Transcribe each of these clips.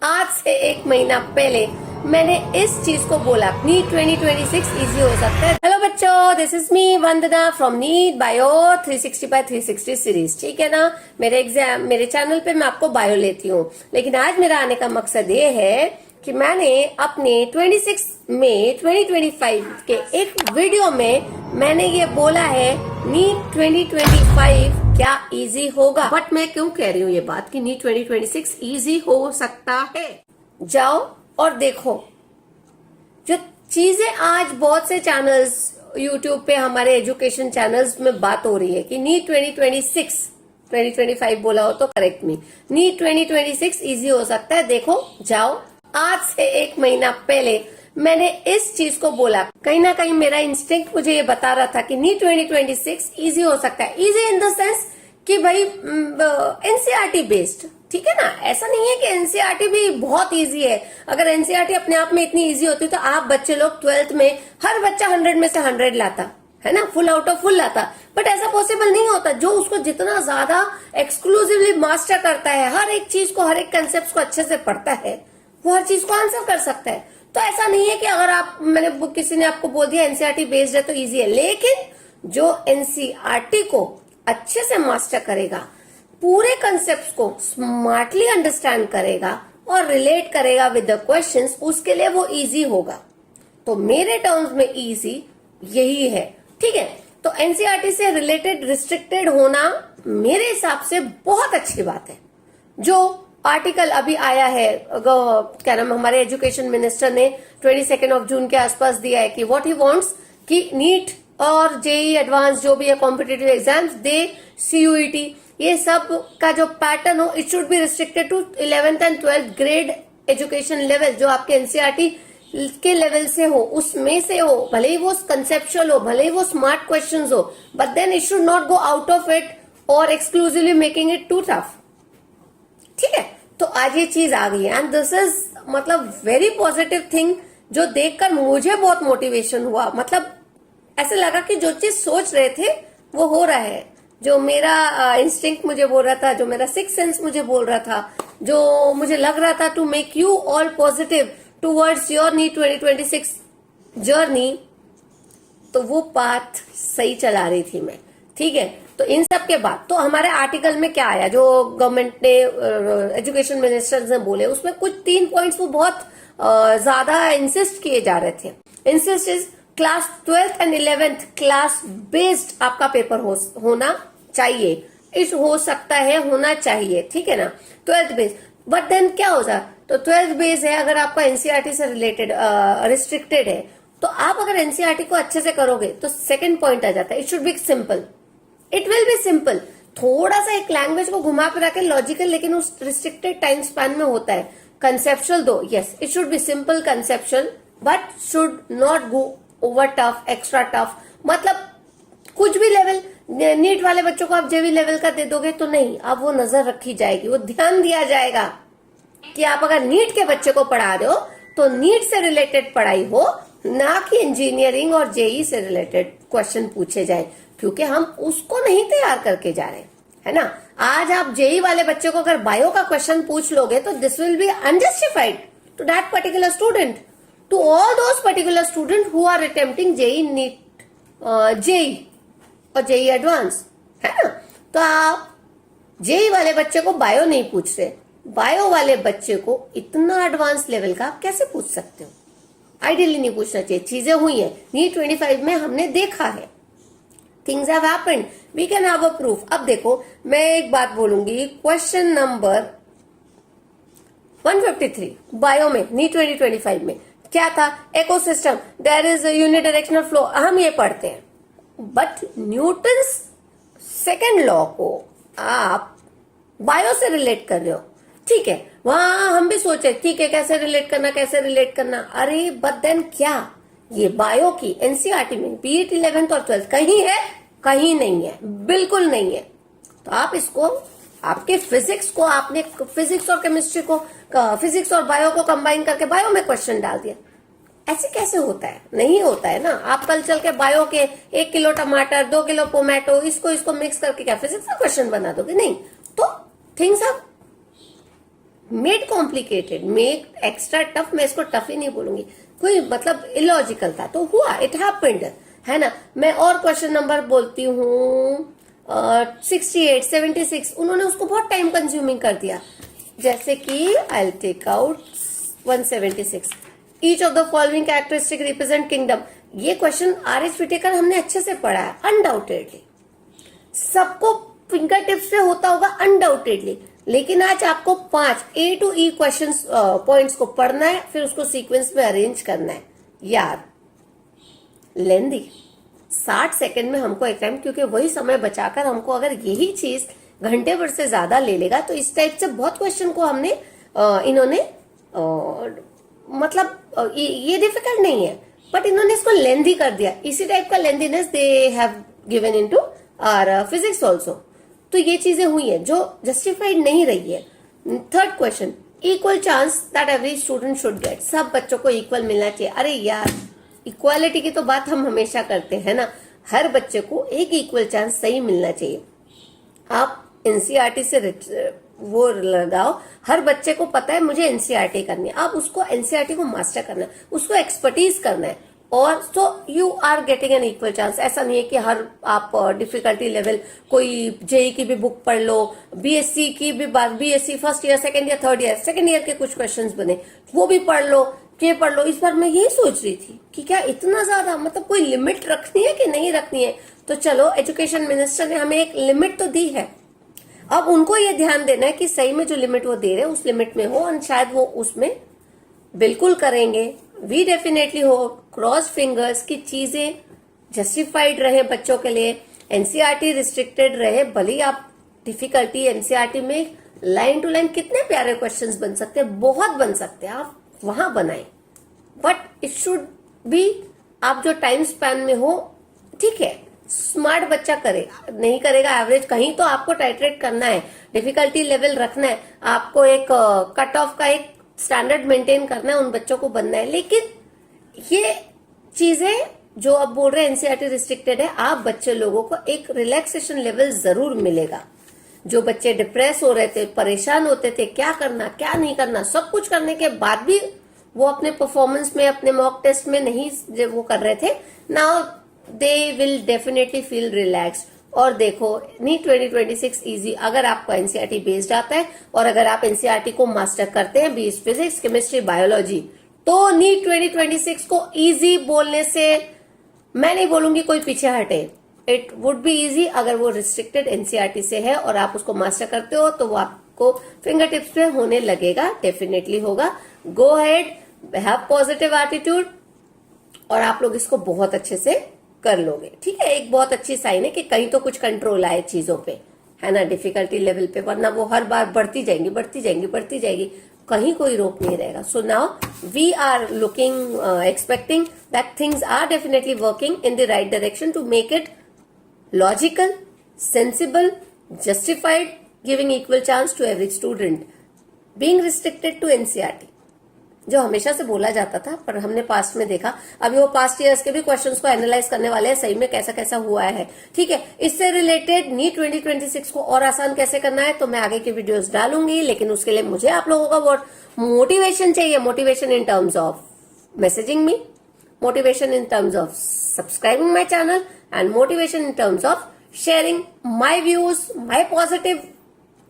आज से एक महीना पहले मैंने इस चीज को बोला, नीट 2026 इजी हो सकता है। हेलो बच्चों, this is me Vandana from NEET bio 360 by 360 series. ठीक है ना। मेरे चैनल पे मैं आपको बायो लेती हूँ, लेकिन आज मेरा आने का मकसद ये है कि मैंने अपने 26 मई 2025 के एक वीडियो में मैंने ये बोला है नीट 2025 क्या इजी होगा। बट मैं क्यों कह रही हूँ ये बात कि नीट 2026 इजी हो सकता है। जाओ और देखो जो चीजें आज बहुत से चैनल्स यूट्यूब पे, हमारे एजुकेशन चैनल्स में बात हो रही है कि नीट 2025 बोला हो तो करेक्ट मी, नीट 2026 इजी हो सकता है। देखो जाओ, आज से एक महीना पहले मैंने इस चीज को बोला। कहीं ना कहीं मेरा इंस्टिंक्ट मुझे ये बता रहा था कि नीट 2026 इजी हो सकता है। इजी इन द सेंस कि भाई एनसीईआरटी बेस्ड, ठीक है ना। ऐसा नहीं है कि एनसीईआरटी भी बहुत इजी है। अगर एनसीईआरटी अपने आप में इतनी इजी होती तो आप बच्चे लोग 12th में हर बच्चा 100 में से 100 लाता, है ना, फुल आउट ऑफ फुल लाता। बट ऐसा पॉसिबल नहीं होता। जो उसको जितना ज्यादा एक्सक्लूसिवली मास्टर करता है, हर एक चीज को, हर एक कंसेप्ट को अच्छे से पढ़ता है, वो हर चीज को आंसर कर सकता है। तो ऐसा नहीं है कि अगर आप, किसी ने आपको बोल दिया एनसीईआरटी बेस्ड है तो इजी है। लेकिन जो एनसीईआरटी को अच्छे से मास्टर करेगा, पूरे कंसेप्ट को स्मार्टली अंडरस्टैंड करेगा और रिलेट करेगा विद द क्वेश्चंस, उसके लिए वो इजी होगा। तो मेरे टर्म्स में इजी यही है। ठीक है। तो एनसीईआरटी से रिलेटेड रिस्ट्रिक्टेड होना मेरे हिसाब से बहुत अच्छी बात है। जो आर्टिकल अभी आया है, क्या नाम, हमारे एजुकेशन मिनिस्टर ने 22 जून के आसपास दिया है कि व्हाट ही वांट्स कि नीट और जेई एडवांस जो भी है कॉम्पिटिटिव एग्जाम्स दे, सीयूईटी, ये सब का जो पैटर्न हो, it should be restricted to 11th and 12th grade education level, जो आपके एनसीईआरटी के लेवल से हो, उसमें से हो, भले ही वो कंसेप्चुअल हो, भले ही वो स्मार्ट क्वेश्चंस हो, but then it should not go out of it और exclusively making it too tough. ठीक है। तो आज ये चीज आ गई है एंड दिस इज मतलब वेरी पॉजिटिव थिंग, जो देखकर मुझे बहुत मोटिवेशन हुआ। मतलब ऐसे लगा कि जो चीज सोच रहे थे वो हो रहा है। जो मेरा इंस्टिंक्ट मुझे बोल रहा था, जो मेरा सिक्स सेंस मुझे बोल रहा था, जो मुझे लग रहा था to make you all positive towards your NEET 2026 journey, तो वो पाथ सही चला रही थी मैं। ठीक है। तो इन सब के बाद तो हमारे आर्टिकल में क्या आया, जो गवर्नमेंट ने, एजुकेशन मिनिस्टर्स ने बोले, उसमें कुछ 3 पॉइंट्स वो बहुत ज्यादा इंसिस्ट किए जा रहे थे। Insist is class 12th and 11th class based आपका पेपर होना चाहिए। इस हो सकता है, होना चाहिए। ठीक है ना। 12th बेस्ड, बट देन क्या हो जाए, तो 12th बेस्ड है, अगर आपका एनसीईआरटी से रिलेटेड रिस्ट्रिक्टेड है, तो आप अगर एनसीईआरटी को अच्छे से करोगे तो सेकंड पॉइंट आ जाता है, it should B simple. It will be simple. थोड़ा सा एक लैंग्वेज को घुमा फिरा के लॉजिकल, लेकिन उस रिस्ट्रिक्टेड टाइम स्पैन में होता है। कंसेप्चुअल दो, yes, it should B simple conceptual, but should not go over tough, extra tough. मतलब कुछ भी लेवल, नीट वाले बच्चों को आप जेवी लेवल का दे दोगे तो नहीं, अब वो नजर रखी जाएगी, वो ध्यान दिया जाएगा कि आप अगर नीट के बच्चे को पढ़ा रहे हो तो नीट से रिलेटेड पढ़ाई हो, ना कि इंजीनियरिंग और जेई से रिलेटेड क्वेश्चन पूछे जाए, क्योंकि हम उसको नहीं तैयार करके जा रहे, है ना। आज आप जेई वाले बच्चे को अगर बायो का क्वेश्चन पूछ लोगे तो this will be unjustified to that particular student, to all those particular student who are attempting JEE NEET, JEE और जेई एडवांस, है ना। तो आप जेई वाले बच्चे को बायो नहीं पूछ रहे, बायो वाले बच्चे को इतना एडवांस लेवल का आप कैसे पूछ सकते हो। आइडियली नहीं पूछना चाहिए। चीजें हुई है नीट 25 में, हमने देखा है, things have happened, we can have a proof. अब देखो, मैं एक बात बोलूंगी, क्वेश्चन नंबर 153 बायो में नीट 2025 में क्या था, ecosystem, there is unidirectional flow, हम ये पढ़ते हैं। बट न्यूटन्स सेकेंड लॉ को आप बायो से रिलेट कर रहे हो। ठीक है, वहां हम भी सोचे ठीक है कैसे रिलेट करना, कैसे रिलेट करना। अरे बट देन क्या, ये बायो की एनसीईआरटी में बीट 11th और 12th कहीं है, कहीं नहीं है, बिल्कुल नहीं है। तो आप इसको, आपके फिजिक्स को, आपने फिजिक्स और केमिस्ट्री को, फिजिक्स और बायो को कंबाइन करके बायो में क्वेश्चन डाल दिया। ऐसे कैसे होता है, नहीं होता है ना। आप कल चल के बायो के 1 किलो टमाटर, 2 किलो टोमेटो, इसको मिक्स करके क्या फिजिक्स का क्वेश्चन बना दोगे, नहीं। तो things are made complicated, made extra tough, मैं इसको टफ ही नहीं बोलूंगी, कोई मतलब इलॉजिकल था तो हुआ, इट हैपेंड, है ना। मैं और क्वेश्चन नंबर बोलती हूँ 68, 76, उन्होंने उसको बहुत टाइम कंज्यूमिंग कर दिया। जैसे कि I take out 176, each of the following characteristic represent kingdom. ये क्वेश्चन आर.एच. विटेकर हमने अच्छे से पढ़ा है, अनडाउटेडली सबको फिंगर टिप्स पे होता होगा अनडाउटेडली। लेकिन आज आपको 5 A to E question points को पढ़ना है, फिर उसको सीक्वेंस में अरेंज करना है। यार लेंदी 60 सेकंड में हमको एक टाइम, क्योंकि वही समय बचाकर हमको अगर यही चीज घंटे भर से ज्यादा ले लेगा तो इस टाइप से बहुत क्वेश्चन को हमने इन्होंने मतलब ये डिफिकल्ट नहीं है, बट इन्होंने इसको लेंदी कर दिया। इसी टाइप का lengthiness they have given into our physics also. तो ये चीजें हुई है जो जस्टिफाइड नहीं रही है। Third question, equal chance that every student should get, सब बच्चों को इक्वल मिलना चाहिए। अरे यार इक्वालिटी की तो बात हम हमेशा करते हैं ना, हर बच्चे को एक इक्वल चांस सही मिलना चाहिए। आप एनसीईआरटी से वो लगाओ, हर बच्चे को पता है मुझे एनसीईआरटी करनी है, आप उसको एनसीईआरटी को मास्टर करना है, उसको एक्सपर्टीज करना है, और so you are getting an equal chance. ऐसा नहीं है कि हर आप डिफिकल्टी लेवल कोई जेई की भी बुक पढ़ लो, बीएससी की भी बात, BSc first year, second year, third year, second year के कुछ क्वेश्चंस बने वो भी पढ़ लो, ये पढ़ लो। इस बार मैं यही सोच रही थी कि क्या इतना ज्यादा, मतलब कोई लिमिट रखनी है कि नहीं रखनी है। तो चलो एजुकेशन मिनिस्टर ने हमें एक लिमिट तो दी है, अब उनको ये ध्यान देना है कि सही में जो लिमिट वो दे रहे हैं उस लिमिट में हो, और शायद वो उसमें बिल्कुल करेंगे। वी डेफिनेटली हो, क्रॉस फिंगर्स की चीजें जस्टिफाइड रहे बच्चों के लिए, एनसीईआरटी रिस्ट्रिक्टेड रहे। भले आप डिफिकल्टी एनसीईआरटी में लाइन टू लाइन कितने प्यारे क्वेश्चंस बन सकते हैं, बहुत बन सकते हैं, आप वहां बनाएं, बट इट शुड बी आप जो टाइम स्पैन में हो, ठीक है। स्मार्ट बच्चा करे, नहीं करेगा एवरेज, कहीं तो आपको टाइट्रेट करना है, डिफिकल्टी लेवल रखना है, आपको एक कट ऑफ का एक स्टैंडर्ड मेंटेन करना है, उन बच्चों को बनना है। लेकिन ये चीजें जो अब बोल रहे हैं एनसीईआरटी रिस्ट्रिक्टेड है, आप बच्चे लोगों को एक रिलैक्सेशन लेवल जरूर मिलेगा। जो बच्चे डिप्रेस हो रहे थे, परेशान होते थे, क्या करना क्या नहीं करना, सब कुछ करने के बाद भी वो अपने परफॉर्मेंस में, अपने मॉक टेस्ट में नहीं वो कर रहे थे, now they will definitely feel relaxed. और देखो नीट 2026 इजी, अगर आपका एनसीईआरटी बेस्ड आता है और अगर आप एनसीईआरटी को मास्टर करते हैं, बीएस फिजिक्स, केमिस्ट्री, बायोलॉजी, तो नीट 2026 को इजी बोलने से मैं नहीं बोलूंगी कोई पीछे हटे। इट वुड बी इजी अगर वो रिस्ट्रिक्टेड एनसीईआरटी से है और आप उसको मास्टर करते हो, तो वो आपको फिंगर टिप्स पे होने लगेगा, डेफिनेटली होगा। Go ahead, have positive attitude, और आप लोग इसको बहुत अच्छे से कर लोगे, ठीक है। एक बहुत अच्छी साइन है कि कहीं तो कुछ कंट्रोल आए चीजों पे, है ना, डिफिकल्टी लेवल पे, वरना वो हर बार बढ़ती जाएंगी बढ़ती जाएंगी बढ़ती जाएगी, कहीं कोई रोक नहीं रहेगा। So now we are looking expecting that things are definitely working in the right direction to make it logical, sensible, justified, giving equal chance to every student, being restricted to NCERT, जो हमेशा से बोला जाता था, पर हमने past में देखा। अभी वो पास्ट ईयर्स के भी क्वेश्चंस को एनालाइज करने वाले हैं, सही में कैसा कैसा हुआ है, ठीक है। इससे रिलेटेड नीट 2026 को और आसान कैसे करना है तो मैं आगे की वीडियोस डालूंगी, लेकिन उसके लिए मुझे आप लोगों का बहुत मोटिवेशन चाहिए। Motivation in terms of messaging me, motivation in terms of subscribing my channel, and motivation in terms of sharing my views, my positive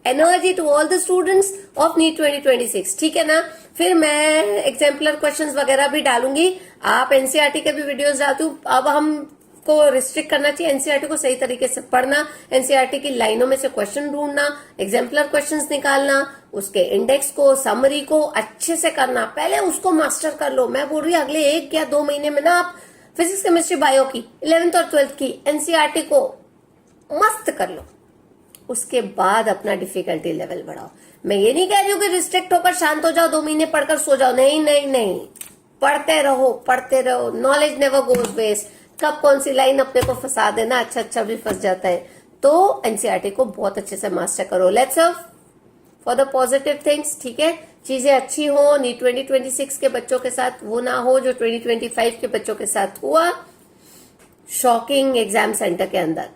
energy to all the students of NEET 2026, ठीक है ना। फिर मैं exemplar questions वगैरह भी डालूंगी, आप NCERT के भी वीडियोस डालती हूँ। अब हमको रिस्ट्रिक्ट करना चाहिए एनसीईआरटी को, सही तरीके से पढ़ना, एनसीईआरटी की लाइनों में से क्वेश्चन ढूंढना, एग्जाम्पलर क्वेश्चंस निकालना, उसके इंडेक्स को, समरी को अच्छे से करना, पहले उसको मास्टर कर लो। मैं बोल रही हूँ अगले 1 या 2 महीने में ना आप फिजिक्स, केमिस्ट्री, बायो की 11th और 12th की एनसीईआरटी को मस्त कर लो, उसके बाद अपना डिफिकल्टी लेवल बढ़ाओ। मैं ये नहीं कह रही हूँ कि रिस्ट्रिक्ट होकर शांत हो जाओ, 2 महीने पढ़कर सो जाओ, नहीं नहीं नहीं, पढ़ते रहो पढ़ते रहो, नॉलेज नेवर गोज वेस्ट। कब कौन सी लाइन अपने को फंसा देना, अच्छा अच्छा भी फंस जाता है। तो एनसीईआरटी को बहुत अच्छे से मास्टर करो, let's serve for the positive things, ठीक है। चीजें अच्छी हो, नीट 2026 के बच्चों के साथ वो ना हो जो 2025 के बच्चों के साथ हुआ। शॉकिंग एग्जाम सेंटर के अंदर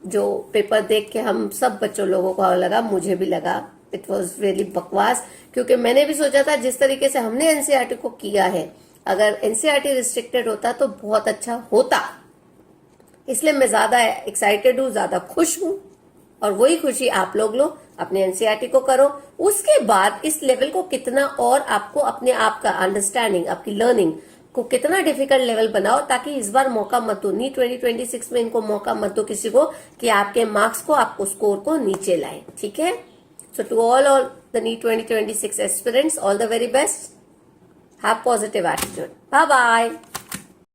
जो पेपर देख के हम सब बच्चों लोगों को लगा, मुझे भी लगा इट वॉज रियली बकवास, क्योंकि मैंने भी सोचा था जिस तरीके से हमने एनसीईआरटी को किया है, अगर एनसीईआरटी रिस्ट्रिक्टेड होता तो बहुत अच्छा होता। इसलिए मैं ज्यादा एक्साइटेड हूँ, ज्यादा खुश हूँ, और वही खुशी आप लोग लो, अपने एनसीईआरटी को करो। उसके बाद इस लेवल को कितना और आपको अपने आप का अंडरस्टैंडिंग, आपकी लर्निंग को कितना डिफिकल्ट लेवल बनाओ, ताकि इस बार मौका मत दो, नी 2026 में इनको मौका मत दो किसी को कि आपके मार्क्स को, आपको स्कोर को नीचे लाए। ठीक है, so to all the NEET 2026 aspirants, all the very best, have positive attitude, bye bye.